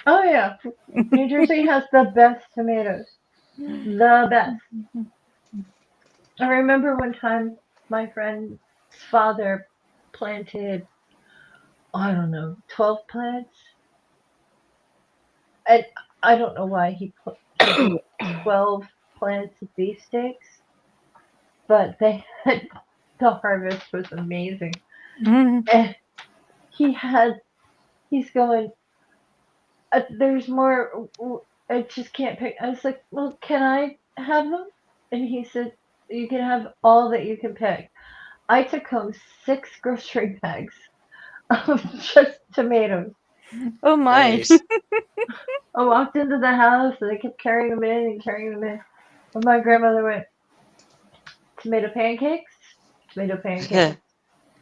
Oh yeah. New Jersey has the best tomatoes. The best. I remember one time my friend's father planted, I don't know, 12 plants. And I don't know why he did 12 plants of beefsteaks, but the harvest was amazing. And he's going, there's more, I just can't pick. I was like, well, can I have them? And he said, you can have all that you can pick. I took home 6 grocery bags of just tomatoes. Oh my. Nice. I walked into the house and I kept carrying them in and carrying them in. And my grandmother went, tomato pancakes? Tomato pancakes.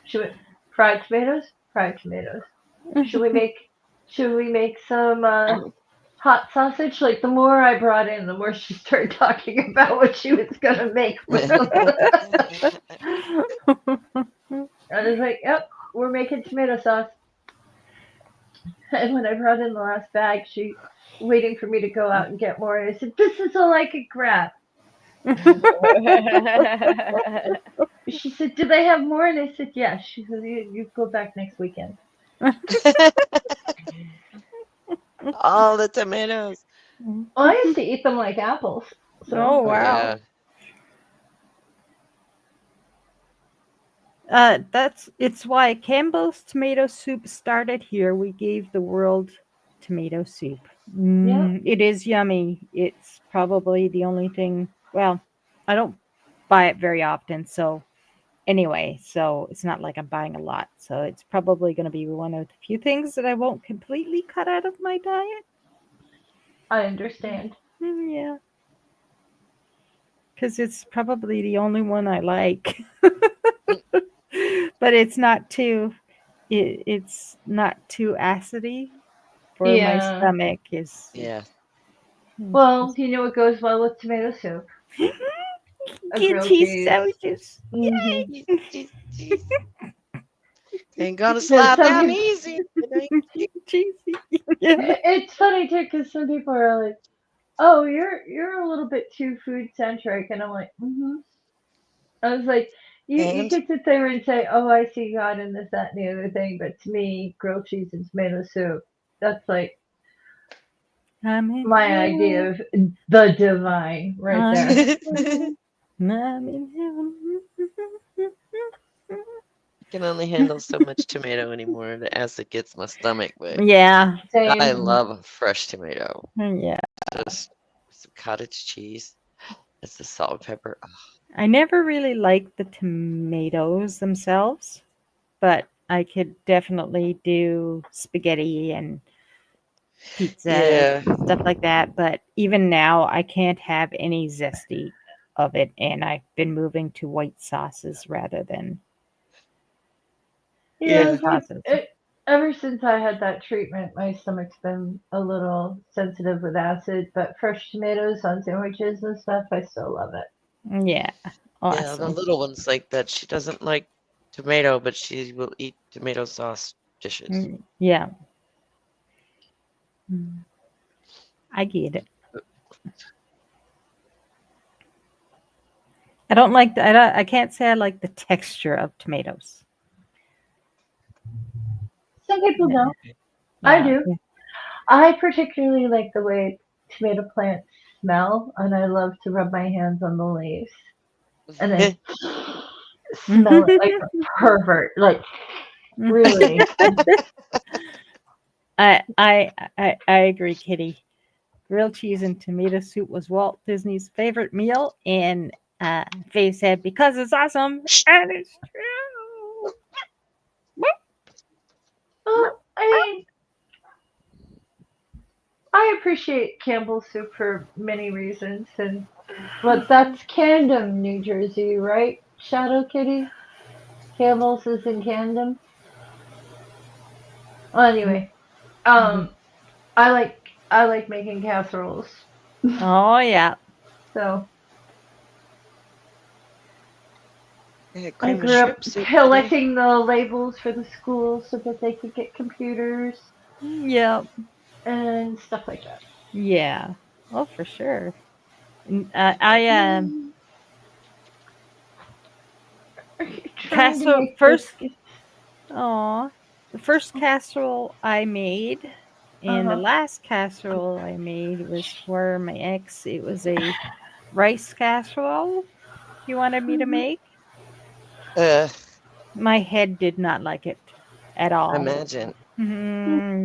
She went, fried tomatoes? Fried tomatoes. Should we make some hot sausage? Like the more I brought in, the more she started talking about what she was gonna make with them. I was like, yep, we're making tomato sauce. And when I brought in the last bag, she waiting for me to go out and get more. And I said, this is all I could grab. She said, do they have more? And I said, yes. She said, you go back next weekend. All the tomatoes. Well, I used to eat them like apples. So. Oh, wow. Yeah. It's why Campbell's tomato soup started here. We gave the world tomato soup. It is yummy. It's probably the only thing. Well, I don't buy it very often, so anyway, so it's not like I'm buying a lot. So it's probably going to be one of the few things that I won't completely cut out of my diet. I understand. Yeah. Because it's probably the only one I like. But it's not too acidy for my stomach. Yeah. Well, you know what goes well with tomato soup? A grilled cheese sandwiches. Yay! Ain't gonna slide down easy. Cheesy. Yeah. It's funny too, because some people are like, "Oh, you're a little bit too food centric," and I'm like, "Mm-hmm." I was like, "You could sit there and say, oh, I see God in this, that, and the other thing,' but to me, grilled cheese and tomato soup, that's like my idea of the divine right there." I'm in heaven. I can only handle so much tomato anymore. The acid gets my stomach, but Yeah. Same. I love a fresh tomato. Yeah. Just some cottage cheese. That's the salt and pepper. Oh. I never really liked the tomatoes themselves, but I could definitely do spaghetti and pizza, stuff like that. But even now, I can't have any zesty of it, and I've been moving to white sauces rather than Yeah, sauces. Ever since I had that treatment, my stomach's been a little sensitive with acid, but fresh tomatoes on sandwiches and stuff, I still love it. Yeah. Awesome. Yeah, the little one's like that. She doesn't like tomato, but she will eat tomato sauce dishes. Yeah. I get it. I don't like I can't say I like the texture of tomatoes. Some people don't. I do. Yeah. I particularly like the way tomato plants smell, and I love to rub my hands on the leaves and then smell it like a pervert. Like, really. I agree, Kitty. grilled cheese and tomato soup was Walt Disney's favorite meal. And Faye said, because it's awesome. And it's true. Well, I mean, I appreciate Campbell's soup for many reasons, but that's Camden, New Jersey, right? Shadow Kitty? Campbell's is in Camden. Well, anyway, um, I like making casseroles. Oh, yeah. So Yeah, I cream of grew up shrimp soup today. collecting the labels for the schools so that they could get computers Yep. and stuff like that. Yeah. Oh, for sure. And, I Are you trying to casserole make first. biscuits? Oh, the first casserole I made, and the Uh-huh. last casserole I made was for my ex. It was a rice casserole he wanted me to Mhm. make. Uh, My head did not like it at all. imagine.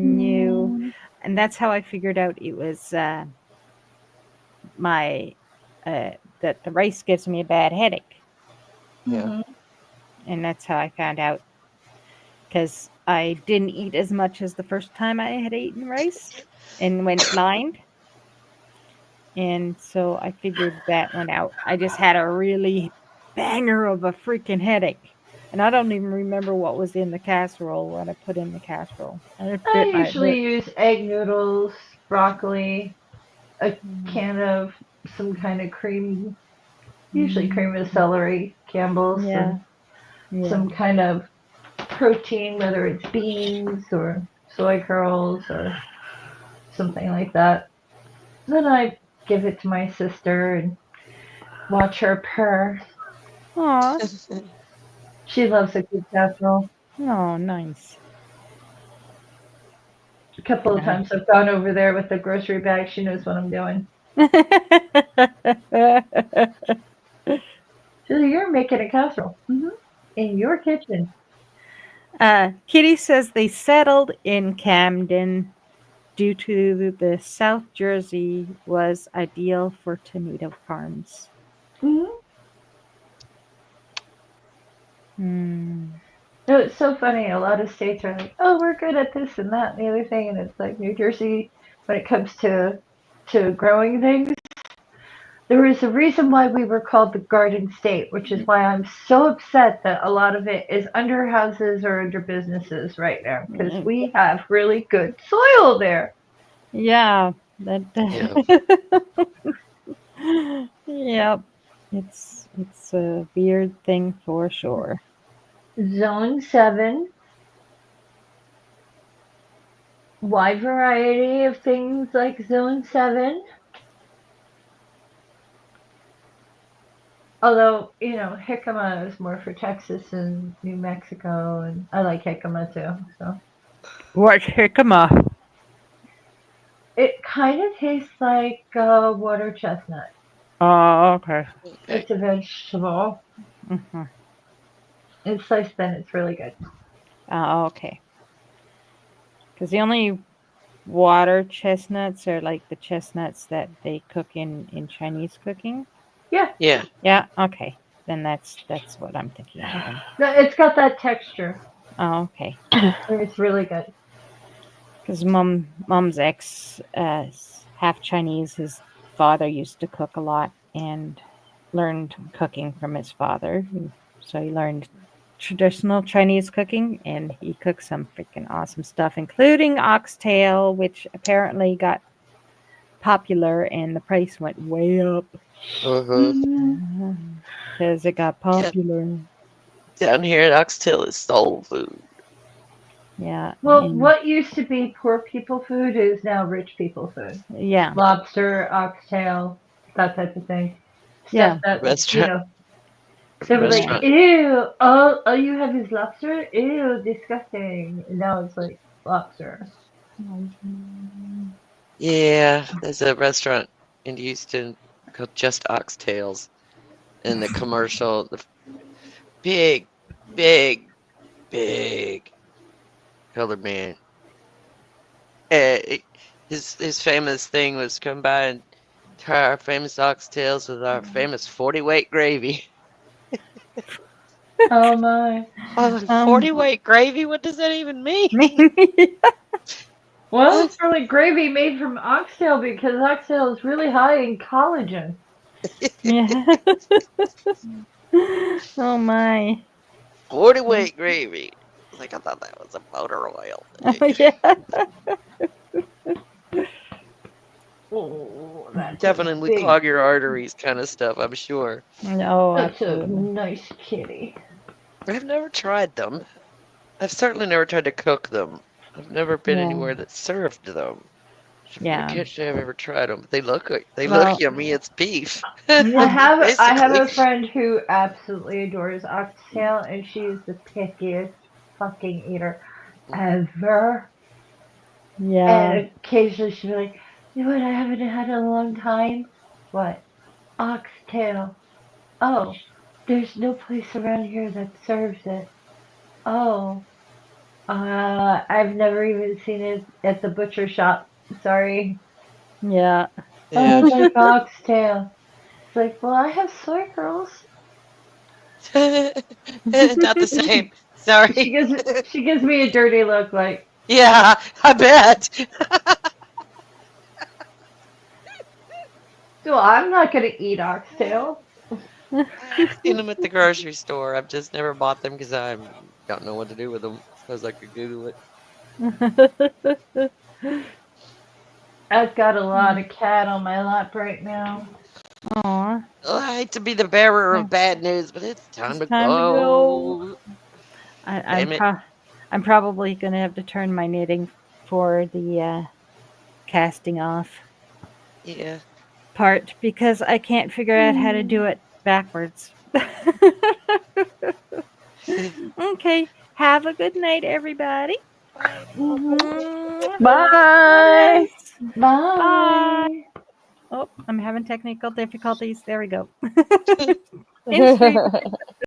No, and that's how I figured out it was my that the rice gives me a bad headache, Yeah. Mhm. and that's how I found out because I didn't eat as much as the first time I had eaten rice and went blind. And so I figured that one out. I just had a really banger of a freaking headache. And I don't even remember what was in the casserole, what I put in the casserole. I I bit my usually lip. use egg noodles, broccoli, a Mm, can of some kind of cream, usually cream of mm, celery, Campbell's, yeah, and yeah. some kind of protein, whether it's beans or soy curls or something like that. Then I give it to my sister and watch her purr. Aw, She loves a good casserole. oh, nice. A couple of Yeah. times I've gone over there with the grocery bag. She knows what I'm doing. She's like, you're making a casserole. In your kitchen. Kitty says they settled in Camden due to the South Jersey was ideal for tomato farms. hmm Hmm. No, it's so funny. A lot of states are like, "Oh, we're good at this and that and the other thing," and it's like New Jersey, when it comes to growing things, there is a reason why we were called the Garden State, which is why I'm so upset that a lot of it is under houses or under businesses right now because Mm, we have really good soil there. yeah, that. Yeah. Yep, it's a weird thing for sure. Zone 7, wide variety of things like Zone 7. Although, jicama is more for Texas and New Mexico, and I like jicama too. So What's jicama? it kind of tastes like water chestnut. Oh, okay. Okay. It's a vegetable. Hmm. It's sliced thin. It's really good. Oh, okay. Because the only water chestnuts are like the chestnuts that they cook in Chinese cooking. Yeah, Yeah. Yeah. Okay. Then that's what I'm thinking of. Then. no, it's got that texture. Oh, okay. It's really good. Because mom's ex is half Chinese. His father used to cook a lot and learned cooking from his father. So he learned traditional Chinese cooking, and he cooked some freaking awesome stuff, including oxtail, which apparently got popular and the price went way up Uh-huh. because it got Yeah. popular. Down here at Oxtail is soul food. Yeah, Well, and what used to be poor people food is now rich people food. yeah, Lobster, oxtail, that type of thing. Stuff yeah, that, Restaurant. they were like, yeah. Restaurant. ew, all you have is lobster? Ew, disgusting. And now it's like lobster. Yeah. There's a restaurant in Houston called Just Oxtails. And the commercial, the big, big, big colored man. his famous thing was come by and try our famous oxtails with our famous 40-weight gravy. Oh my. I was like, Um, 40-weight gravy? What does that even mean? maybe. Well, it's probably gravy made from oxtail because oxtail is really high in collagen. Yeah. Oh my. 40-weight gravy. Like, I thought that was a motor oil. Oh yeah. Oh, that's a Definitely big, clog your arteries kind of stuff, I'm sure. No, that's a absolutely. nice kitty. I've never tried them. I've certainly never tried to cook them. I've never been Yeah. anywhere that served them. I Yeah. can't say I've ever tried them, but they look Well, yummy. It's beef, I yeah. have basically. a friend who absolutely adores oxtail, and she is the pickiest fucking eater ever. Yeah. And occasionally she'll be like, "You know what? I haven't had in a long time. What? Oxtail. Oh, there's no place around here that serves it. Oh, I've never even seen it at the butcher shop. Sorry. Yeah. Oh, Yeah. I'd like oxtail. It's like, well, I have soy girls. Not the same. She Sorry. gives she gives me a dirty look, like, Yeah, I bet. well, I'm not gonna eat oxtail. I've seen them at the grocery store. I've just never bought them because I don't know what to do with them. Suppose I could Google it. I've got a lot of cat on my lap right now. Aw. Oh, I hate to be the bearer of bad news, but it's time It's to time to go. go. I'm Damn it. I'm probably gonna have to turn my knitting for the casting off Yeah. part because I can't figure out how to do it backwards. Okay. Have a good night, everybody. Bye. Yes. Bye. Bye. Oh, I'm having technical difficulties. There we go. In stream.